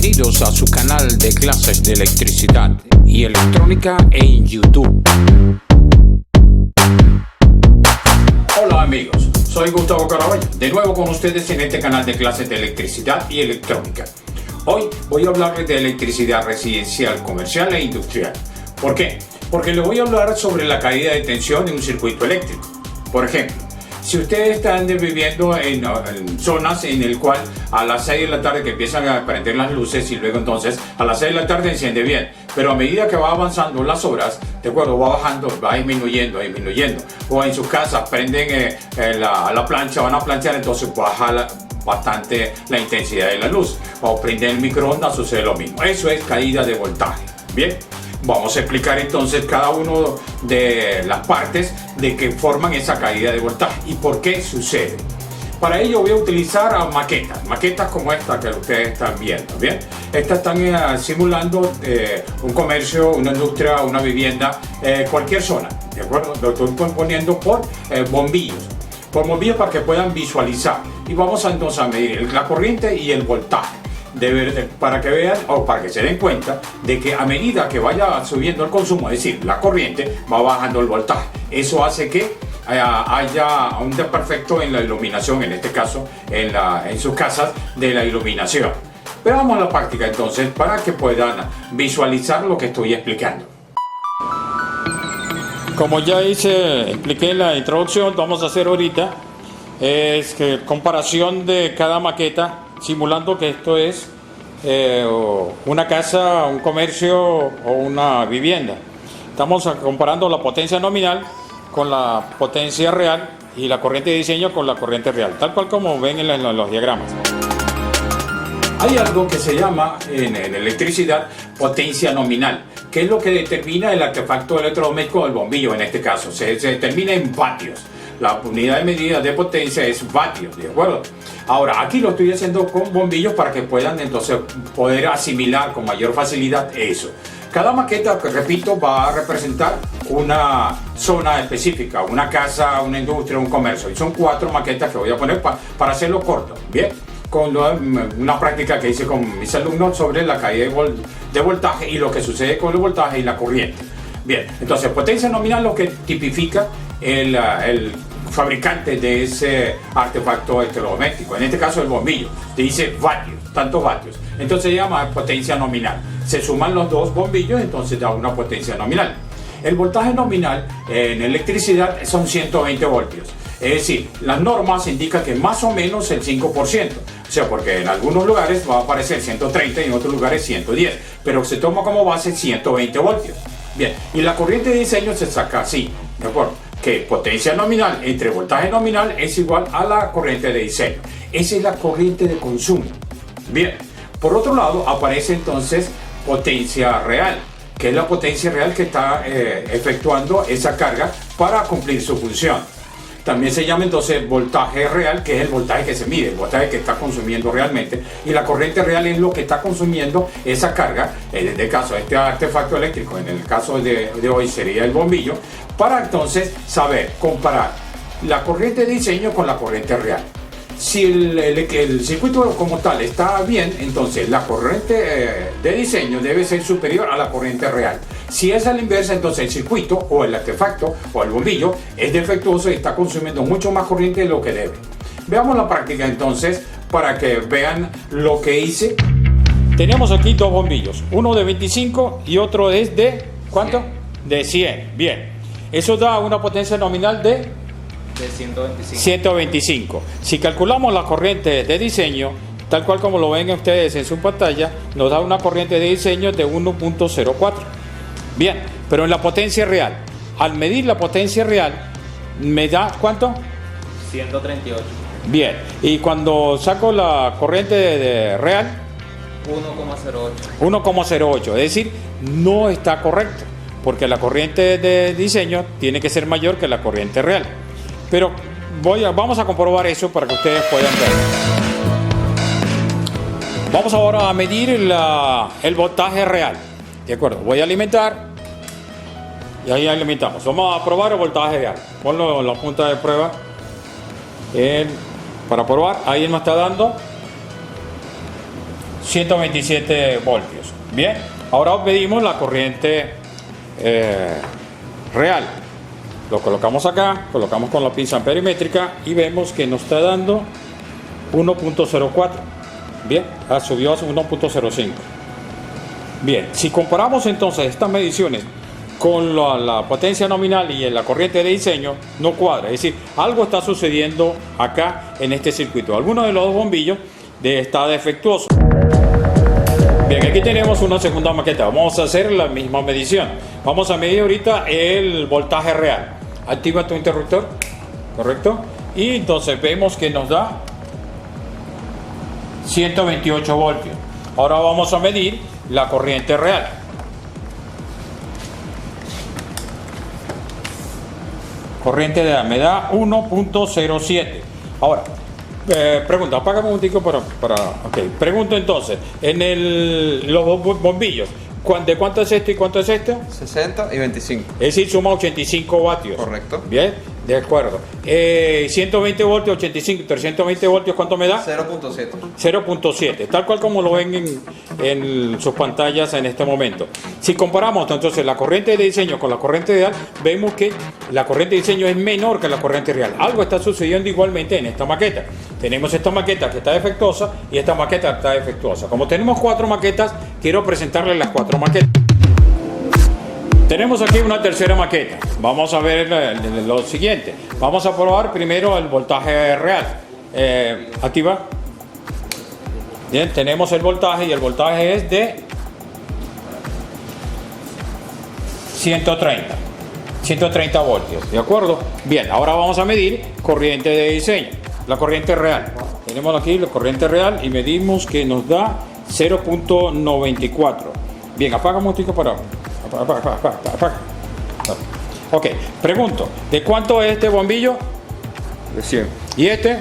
Bienvenidos a su canal de clases de electricidad y electrónica en YouTube. Hola amigos, soy Gustavo Caraballo, de nuevo con ustedes en este canal de clases de electricidad y electrónica. Hoy voy a hablarles de electricidad residencial, comercial e industrial. ¿Por qué? Porque les voy a hablar sobre la caída de tensión en un circuito eléctrico. Por ejemplo, si ustedes están viviendo en zonas en el cual a las 6 de la tarde que empiezan a prender las luces y luego entonces a las 6 de la tarde enciende bien, pero a medida que va avanzando las horas, de acuerdo, va bajando, va disminuyendo, o en sus casas prenden la plancha, van a planchar, entonces baja bastante la intensidad de la luz, o prenden el microondas, sucede lo mismo. Eso es caída de voltaje. Bien, vamos a explicar entonces cada uno de las partes de que forman esa caída de voltaje y por qué sucede. Para ello voy a utilizar maquetas como esta que ustedes están viendo. Bien, estas están simulando un comercio, una industria, una vivienda, cualquier zona, de acuerdo. Lo estoy poniendo por bombillos para que puedan visualizar, y vamos entonces a medir la corriente y el voltaje. Para que vean o para que se den cuenta de que a medida que vaya subiendo el consumo, es decir, la corriente, va bajando el voltaje. Eso hace que haya un desperfecto en la iluminación, en este caso en sus casas, de la iluminación. Pero vamos a la práctica entonces para que puedan visualizar lo que estoy explicando. Como ya expliqué en la introducción, vamos a hacer ahorita es que comparación de cada maqueta, simulando que esto es una casa, un comercio o una vivienda. Estamos comparando la potencia nominal con la potencia real y la corriente de diseño con la corriente real, tal cual como ven en los diagramas. Hay algo que se llama en electricidad potencia nominal, que es lo que determina el artefacto electrodoméstico del bombillo. En este caso se determina en vatios. La unidad de medida de potencia es vatios, ¿de acuerdo? Ahora, aquí lo estoy haciendo con bombillos para que puedan entonces poder asimilar con mayor facilidad eso. Cada maqueta, que repito, va a representar una zona específica, una casa, una industria, un comercio. Y son 4 maquetas que voy a poner para hacerlo corto, ¿bien? Con una práctica que hice con mis alumnos sobre la caída de voltaje y lo que sucede con el voltaje y la corriente. Bien, entonces potencia nominal lo que tipifica el fabricante de ese artefacto electrodoméstico, en este caso el bombillo, te dice vatios, tantos vatios, entonces se llama potencia nominal. Se suman los dos bombillos, entonces da una potencia nominal. El voltaje nominal en electricidad son 120 voltios, es decir, las normas indican que más o menos el 5%, o sea, porque en algunos lugares va a aparecer 130 y en otros lugares 110, pero se toma como base 120 voltios. Bien, y la corriente de diseño se saca así, ¿de acuerdo? Que potencia nominal entre voltaje nominal es igual a la corriente de diseño. Esa es la corriente de consumo. Bien, por otro lado aparece entonces potencia real, que es la potencia real que está efectuando esa carga para cumplir su función. También se llama entonces voltaje real, que es el voltaje que se mide, el voltaje que está consumiendo realmente, y la corriente real es lo que está consumiendo esa carga, en este caso este artefacto eléctrico, en el caso de hoy sería el bombillo, para entonces saber comparar la corriente de diseño con la corriente real. Si el circuito como tal está bien, entonces la corriente de diseño debe ser superior a la corriente real. Si es a la inversa, entonces el circuito o el artefacto o el bombillo es defectuoso y está consumiendo mucho más corriente de lo que debe. Veamos la práctica entonces para que vean lo que hice. Tenemos aquí dos bombillos, uno de 25 y otro es de ¿cuánto? 100. De 100. Bien, eso da una potencia nominal de 125. Si calculamos la corriente de diseño, tal cual como lo ven ustedes en su pantalla, nos da una corriente de diseño de 1.04. Bien, pero en la potencia real, al medir la potencia real, me da ¿cuánto? 138. Bien, y cuando saco la corriente de real, 1,08. Es decir, no está correcto, porque la corriente de diseño tiene que ser mayor que la corriente real. Pero vamos a comprobar eso para que ustedes puedan ver. Vamos ahora a medir el voltaje real. De acuerdo, voy a alimentar y ahí alimentamos. Vamos a probar el voltaje real. Ponlo en la punta de prueba para probar. Ahí me está dando 127 voltios. Bien, ahora medimos la corriente real. Lo colocamos acá, colocamos con la pinza amperimétrica y vemos que nos está dando 1.04. Bien, subió a 1.05. Bien, si comparamos entonces estas mediciones con la potencia nominal y en la corriente de diseño, no cuadra. Es decir, algo está sucediendo acá en este circuito. Alguno de los dos bombillos está defectuoso. Bien, aquí tenemos una segunda maqueta. Vamos a hacer la misma medición. Vamos a medir ahorita el voltaje real. Activa tu interruptor, ¿correcto? Y entonces vemos que nos da 128 voltios. Ahora vamos a medir la corriente real. Corriente real me da 1.07. Ahora, pregunta, apágame un momentico para ok. Pregunto entonces, en los bombillos, ¿de cuánto es esto y cuánto es esto? 60 y 25. Es decir, suma 85 vatios. Correcto. Bien, de acuerdo. 120 voltios, 85, 320 voltios, ¿cuánto me da? 0.7. 0.7, tal cual como lo ven en sus pantallas en este momento. Si comparamos entonces la corriente de diseño con la corriente real, vemos que la corriente de diseño es menor que la corriente real. Algo está sucediendo igualmente en esta maqueta. Tenemos esta maqueta que está defectuosa y esta maqueta está defectuosa. Como tenemos 4 maquetas, quiero presentarles las 4 maquetas. Tenemos aquí una tercera maqueta. Vamos a ver lo siguiente. Vamos a probar primero el voltaje real. Activa. Bien, tenemos el voltaje y el voltaje es de 130 voltios. ¿De acuerdo? Bien, ahora vamos a medir corriente de diseño. La corriente real. Tenemos aquí la corriente real y medimos que nos da 0.94. Bien, apaga un motico para... Apaga. Ok, pregunto, ¿de cuánto es este bombillo? De 100. ¿Y este?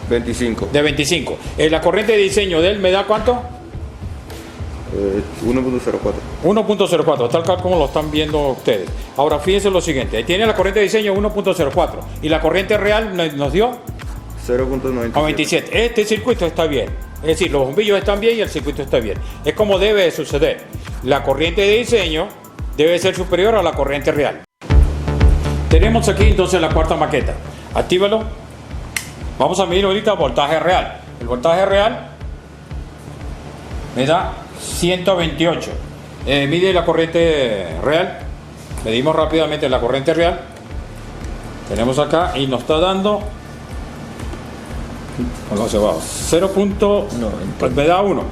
25. De 25. ¿La corriente de diseño de él me da cuánto? 1.04. 1.04, tal cual como lo están viendo ustedes. Ahora fíjense lo siguiente, tiene la corriente de diseño 1.04 y la corriente real nos dio 0.97. Este circuito está bien, es decir, los bombillos están bien y el circuito está bien. Es como debe de suceder. La corriente de diseño debe ser superior a la corriente real. Tenemos aquí entonces la cuarta maqueta. Actívalo. Vamos a medir ahorita voltaje real. El voltaje real me da 128. Mide la corriente real. Medimos rápidamente la corriente real. Tenemos acá y nos está dando 0.90. Me da 1.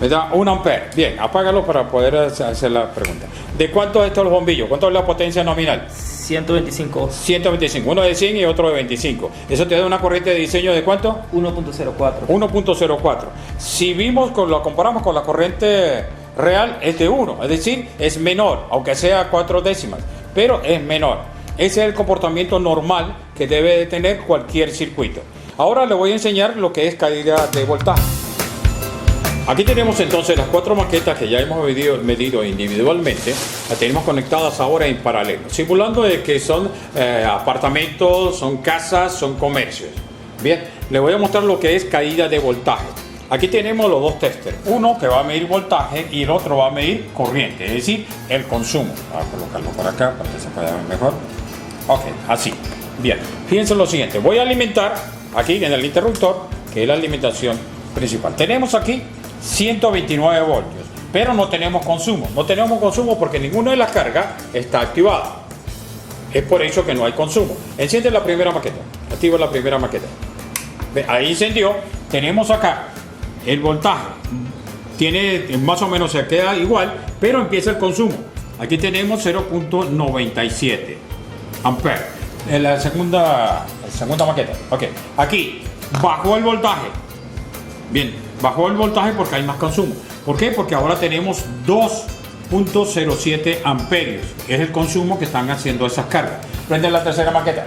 Me da 1 ampere. Bien, apágalo para poder hacer la pregunta. ¿De cuánto es estos los bombillos? ¿Cuánto es la potencia nominal? 125. 125. Uno de 100 y otro de 25. Eso te da una corriente de diseño de cuánto? 1.04. 1.04. Si lo comparamos con la corriente real, es de 1. Es decir, es menor, aunque sea 4 décimas. Pero es menor. Ese es el comportamiento normal que debe de tener cualquier circuito. Ahora le voy a enseñar lo que es caída de voltaje. Aquí tenemos entonces las 4 maquetas que ya hemos medido individualmente. Las tenemos conectadas ahora en paralelo, simulando de que son apartamentos, son casas, son comercios. Bien, les voy a mostrar lo que es caída de voltaje. Aquí tenemos los dos testers, uno que va a medir voltaje y el otro va a medir corriente, es decir, el consumo. Voy a colocarlo por acá para que se pueda ver mejor. Ok, así. Bien, fíjense lo siguiente, voy a alimentar aquí en el interruptor, que es la alimentación principal. Tenemos aquí 129 voltios, pero no tenemos consumo. No tenemos consumo porque ninguna de las cargas está activada. Es por eso que no hay consumo. Enciende la primera maqueta. Activa la primera maqueta. Ahí encendió. Tenemos acá el voltaje. Tiene más o menos, se queda igual, pero empieza el consumo. Aquí tenemos 0.97 amperes. En la segunda maqueta. Ok. Aquí bajó el voltaje. Bien, bajó el voltaje porque hay más consumo. ¿Por qué? Porque ahora tenemos 2.07 amperios. Es el consumo que están haciendo esas cargas. Prende la tercera maqueta.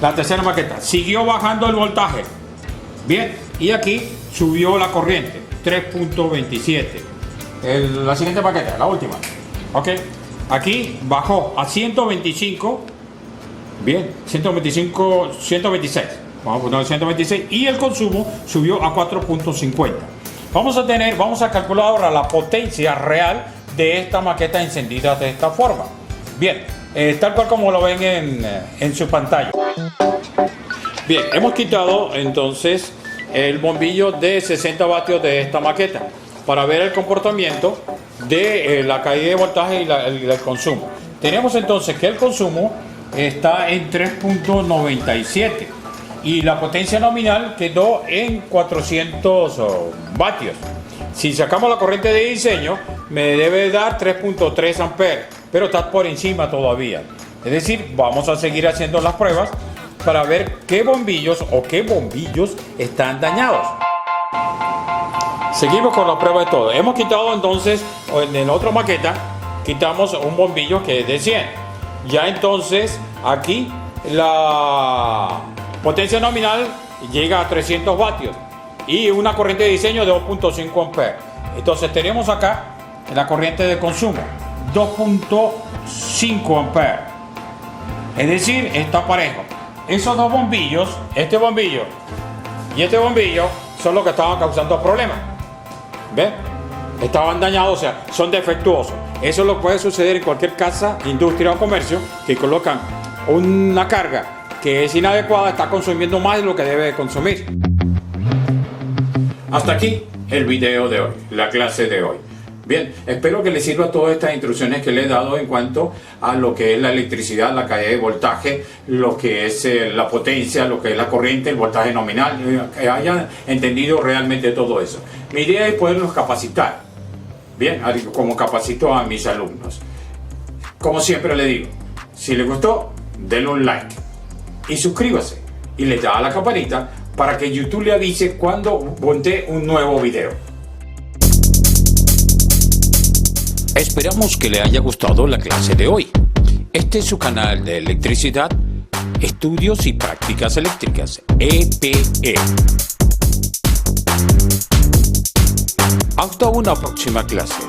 La tercera maqueta. Siguió bajando el voltaje. Bien, y aquí subió la corriente. 3.27. La siguiente maqueta, la última. Ok. Aquí bajó a 125. Bien, 126. vamos a poner 126, y el consumo subió a 4.50. Vamos a calcular ahora la potencia real de esta maqueta encendida de esta forma. Bien, tal cual como lo ven en su pantalla. Bien, hemos quitado entonces el bombillo de 60 vatios de esta maqueta para ver el comportamiento de la caída de voltaje y el consumo. Tenemos entonces que el consumo está en 3.97 y la potencia nominal quedó en 400 vatios. Si sacamos la corriente de diseño, me debe dar 3.3 amperes, pero está por encima todavía. Es decir, vamos a seguir haciendo las pruebas para ver qué bombillos están dañados. Seguimos con la prueba de todo. Hemos quitado entonces, en la otra maqueta, quitamos un bombillo que es de 100. Ya entonces, aquí la potencia nominal llega a 300 vatios y una corriente de diseño de 2.5 amperes. Entonces tenemos acá la corriente de consumo, 2.5 amperes. Es decir, está parejo. Esos dos bombillos, este bombillo y este bombillo, son los que estaban causando problemas. ¿Ven? Estaban dañados, o sea, son defectuosos. Eso lo puede suceder en cualquier casa, industria o comercio que colocan una carga que es inadecuada, está consumiendo más de lo que debe de consumir. Hasta aquí el video de hoy, la clase de hoy. Bien, espero que les sirva todas estas instrucciones que les he dado en cuanto a lo que es la electricidad, la caída de voltaje, lo que es la potencia, lo que es la corriente, el voltaje nominal, que hayan entendido realmente todo eso. Mi idea es poderlos capacitar, bien, como capacito a mis alumnos. Como siempre le digo, si les gustó, denle un like y suscríbase y le da a la campanita para que YouTube le avise cuando monte un nuevo video. Esperamos que le haya gustado la clase de hoy. Este es su canal de electricidad, estudios y prácticas eléctricas, EPE. Hasta una próxima clase.